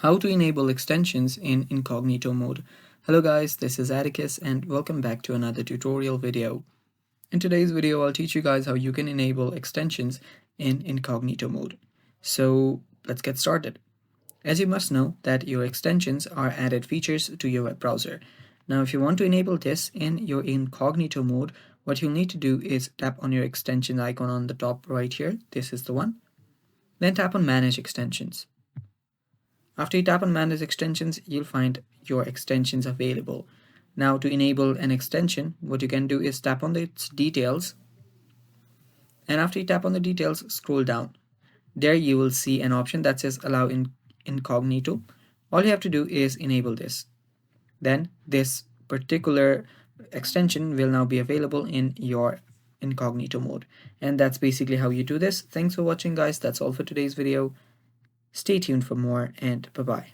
How to enable extensions in incognito mode. Hello guys, this is Atticus and welcome back to another tutorial video. In today's video, I'll teach you guys how you can enable extensions in incognito mode. So let's get started. As you must know that your extensions are added features to your web browser. Now if you want to enable this in your incognito mode, what you'll need to do is tap on your extension icon on the top right here. This is the one. Then tap on manage extensions. After you tap on manage extensions, you'll find your extensions available. Now to enable an extension, what you can do is tap on its details. And after you tap on the details, scroll down. There you will see an option that says allow incognito. All you have to do is enable this. Then this particular extension will now be available in your incognito mode. And that's basically how you do this. Thanks for watching guys. That's all for today's video. Stay tuned for more and bye-bye.